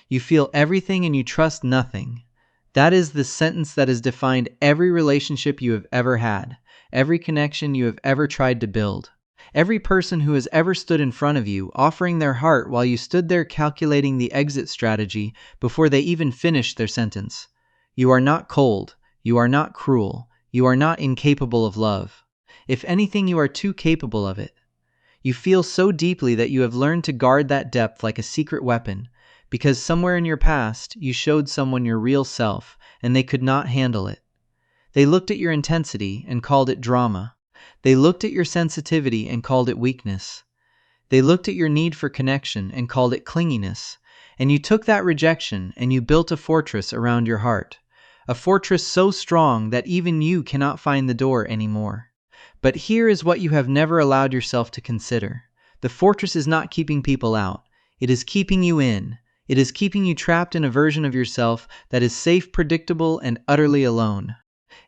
You feel everything and you trust nothing. That is the sentence that has defined every relationship you have ever had, every connection you have ever tried to build, every person who has ever stood in front of you, offering their heart while you stood there calculating the exit strategy before they even finished their sentence. You are not cold. You are not cruel. You are not incapable of love. If anything, you are too capable of it. You feel so deeply that you have learned to guard that depth like a secret weapon, because somewhere in your past, you showed someone your real self, and they could not handle it. They looked at your intensity and called it drama. They looked at your sensitivity and called it weakness. They looked at your need for connection and called it clinginess. And you took that rejection and you built a fortress around your heart. A fortress so strong that even you cannot find the door anymore. But here is what you have never allowed yourself to consider. The fortress is not keeping people out. It is keeping you in. It is keeping you trapped in a version of yourself that is safe, predictable, and utterly alone.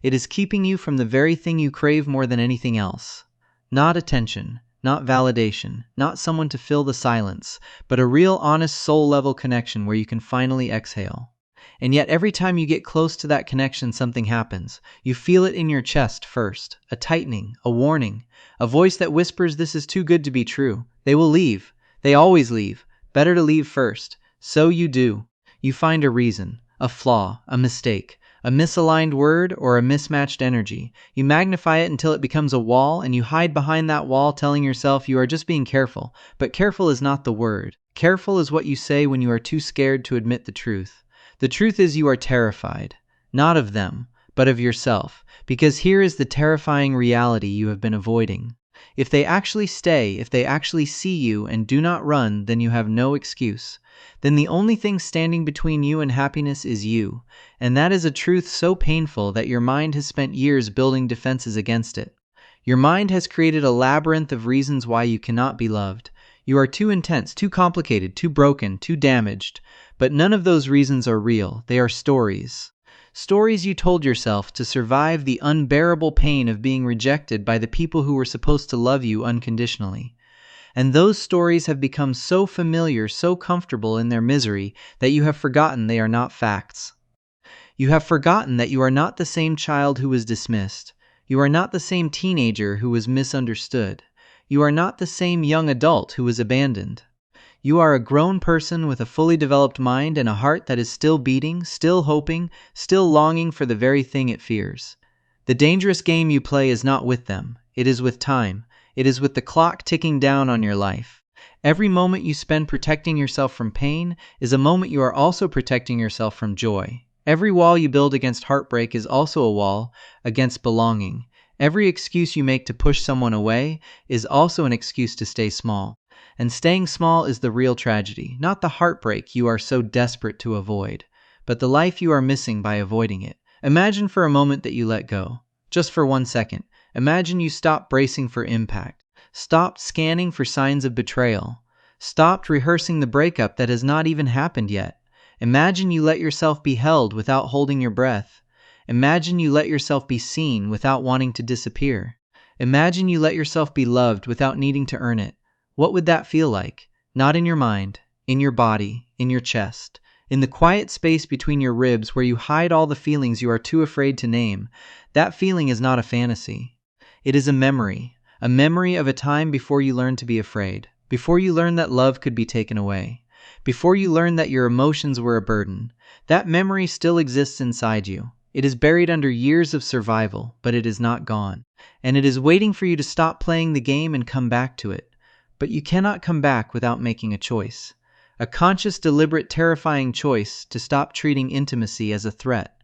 It is keeping you from the very thing you crave more than anything else. Not attention, not validation, not someone to fill the silence, but a real, honest, soul-level connection where you can finally exhale. And yet every time you get close to that connection, something happens. You feel it in your chest first, a tightening, a warning, a voice that whispers this is too good to be true. They will leave. They always leave. Better to leave first. So you do. You find a reason, a flaw, a mistake, a misaligned word, or a mismatched energy. You magnify it until it becomes a wall, and you hide behind that wall telling yourself you are just being careful. But careful is not the word. Careful is what you say when you are too scared to admit the truth. The truth is you are terrified, not of them, but of yourself, because here is the terrifying reality you have been avoiding. If they actually stay, if they actually see you and do not run, then you have no excuse. Then the only thing standing between you and happiness is you, and that is a truth so painful that your mind has spent years building defenses against it. Your mind has created a labyrinth of reasons why you cannot be loved. You are too intense, too complicated, too broken, too damaged. But none of those reasons are real. They are stories. Stories you told yourself to survive the unbearable pain of being rejected by the people who were supposed to love you unconditionally. And those stories have become so familiar, so comfortable in their misery, that you have forgotten they are not facts. You have forgotten that you are not the same child who was dismissed. You are not the same teenager who was misunderstood. You are not the same young adult who was abandoned. You are a grown person with a fully developed mind and a heart that is still beating, still hoping, still longing for the very thing it fears. The dangerous game you play is not with them. It is with time. It is with the clock ticking down on your life. Every moment you spend protecting yourself from pain is a moment you are also protecting yourself from joy. Every wall you build against heartbreak is also a wall against belonging. Every excuse you make to push someone away is also an excuse to stay small. And staying small is the real tragedy, not the heartbreak you are so desperate to avoid, but the life you are missing by avoiding it. Imagine for a moment that you let go. Just for 1 second. Imagine you stopped bracing for impact, stopped scanning for signs of betrayal, stopped rehearsing the breakup that has not even happened yet. Imagine you let yourself be held without holding your breath. Imagine you let yourself be seen without wanting to disappear. Imagine you let yourself be loved without needing to earn it. What would that feel like? Not in your mind, in your body, in your chest, in the quiet space between your ribs where you hide all the feelings you are too afraid to name. That feeling is not a fantasy. It is a memory of a time before you learned to be afraid, before you learned that love could be taken away, before you learned that your emotions were a burden. That memory still exists inside you. It is buried under years of survival, but it is not gone. And it is waiting for you to stop playing the game and come back to it. But you cannot come back without making a choice. A conscious, deliberate, terrifying choice to stop treating intimacy as a threat.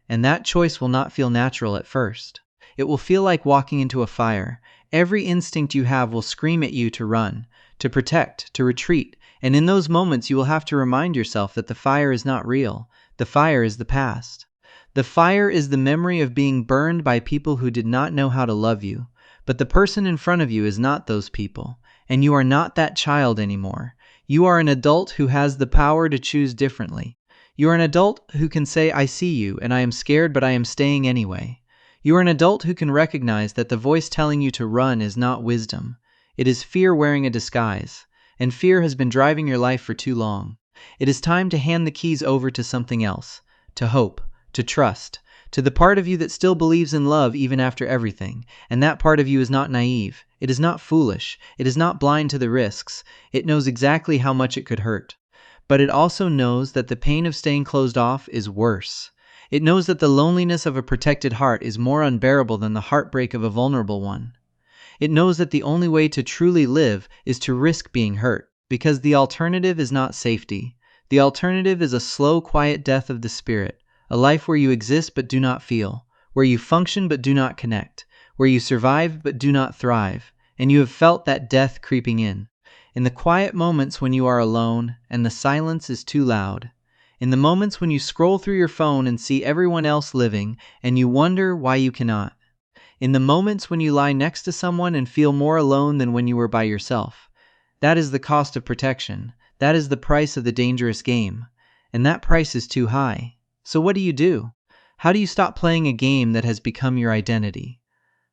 And that choice will not feel natural at first. It will feel like walking into a fire. Every instinct you have will scream at you to run, to protect, to retreat. And in those moments you will have to remind yourself that the fire is not real. The fire is the past. The fire is the memory of being burned by people who did not know how to love you. But the person in front of you is not those people. And you are not that child anymore. You are an adult who has the power to choose differently. You are an adult who can say, I see you, and I am scared, but I am staying anyway. You are an adult who can recognize that the voice telling you to run is not wisdom. It is fear wearing a disguise. And fear has been driving your life for too long. It is time to hand the keys over to something else, to hope, to trust, to the part of you that still believes in love even after everything. And that part of you is not naive. It is not foolish. It is not blind to the risks. It knows exactly how much it could hurt. But it also knows that the pain of staying closed off is worse. It knows that the loneliness of a protected heart is more unbearable than the heartbreak of a vulnerable one. It knows that the only way to truly live is to risk being hurt, because the alternative is not safety. The alternative is a slow, quiet death of the spirit, a life where you exist but do not feel, where you function but do not connect, where you survive but do not thrive, and you have felt that death creeping in the quiet moments when you are alone and the silence is too loud, in the moments when you scroll through your phone and see everyone else living and you wonder why you cannot. In the moments when you lie next to someone and feel more alone than when you were by yourself. That is the cost of protection. That is the price of the dangerous game. And that price is too high. So what do you do? How do you stop playing a game that has become your identity?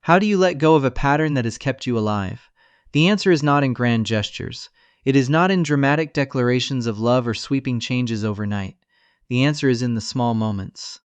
How do you let go of a pattern that has kept you alive? The answer is not in grand gestures. It is not in dramatic declarations of love or sweeping changes overnight. The answer is in the small moments.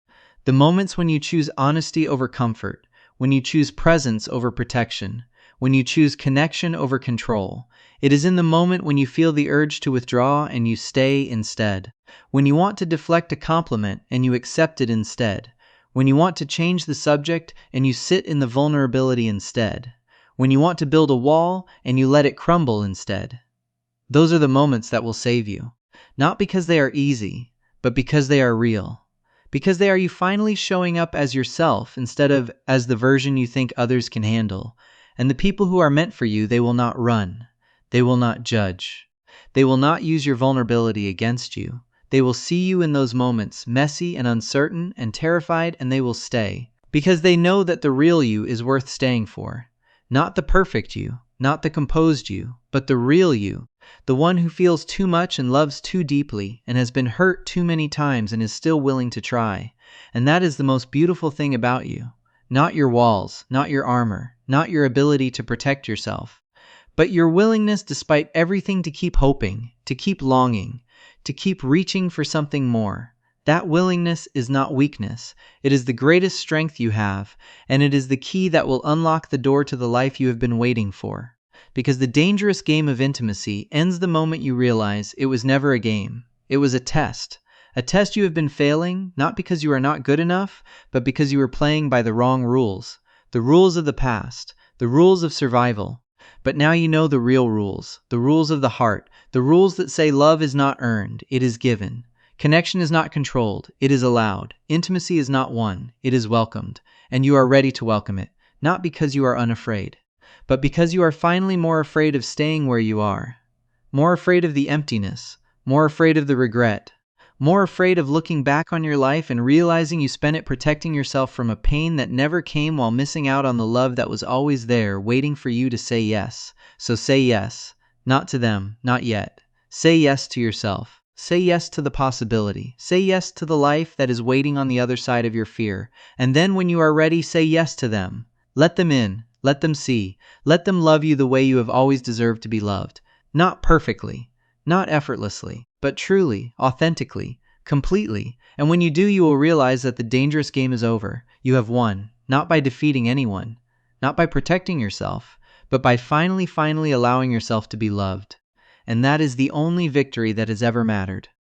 The moments when you choose honesty over comfort, when you choose presence over protection, when you choose connection over control. It is in the moment when you feel the urge to withdraw and you stay instead. When you want to deflect a compliment and you accept it instead. When you want to change the subject and you sit in the vulnerability instead. When you want to build a wall and you let it crumble instead. Those are the moments that will save you. Not because they are easy, but because they are real. Because they are you finally showing up as yourself instead of as the version you think others can handle. And the people who are meant for you, they will not run. They will not judge. They will not use your vulnerability against you. They will see you in those moments, messy and uncertain and terrified, and they will stay. Because they know that the real you is worth staying for. Not the perfect you, not the composed you, but the real you. The one who feels too much and loves too deeply and has been hurt too many times and is still willing to try. And that is the most beautiful thing about you. Not your walls, not your armor, not your ability to protect yourself, but your willingness despite everything to keep hoping, to keep longing, to keep reaching for something more. That willingness is not weakness. It is the greatest strength you have, and it is the key that will unlock the door to the life you have been waiting for. Because the dangerous game of intimacy ends the moment you realize it was never a game. It was a test. A test you have been failing, not because you are not good enough, but because you were playing by the wrong rules. The rules of the past. The rules of survival. But now you know the real rules. The rules of the heart. The rules that say love is not earned, it is given. Connection is not controlled, it is allowed. Intimacy is not won, it is welcomed. And you are ready to welcome it. Not because you are unafraid, but because you are finally more afraid of staying where you are. More afraid of the emptiness. More afraid of the regret. More afraid of looking back on your life and realizing you spent it protecting yourself from a pain that never came while missing out on the love that was always there, waiting for you to say yes. So say yes. Not to them, not yet. Say yes to yourself. Say yes to the possibility. Say yes to the life that is waiting on the other side of your fear. And then when you are ready, say yes to them. Let them in. Let them see. Let them love you the way you have always deserved to be loved. Not perfectly. Not effortlessly. But truly, authentically, completely. And when you do, you will realize that the dangerous game is over. You have won, not by defeating anyone, not by protecting yourself, but by finally allowing yourself to be loved. And that is the only victory that has ever mattered.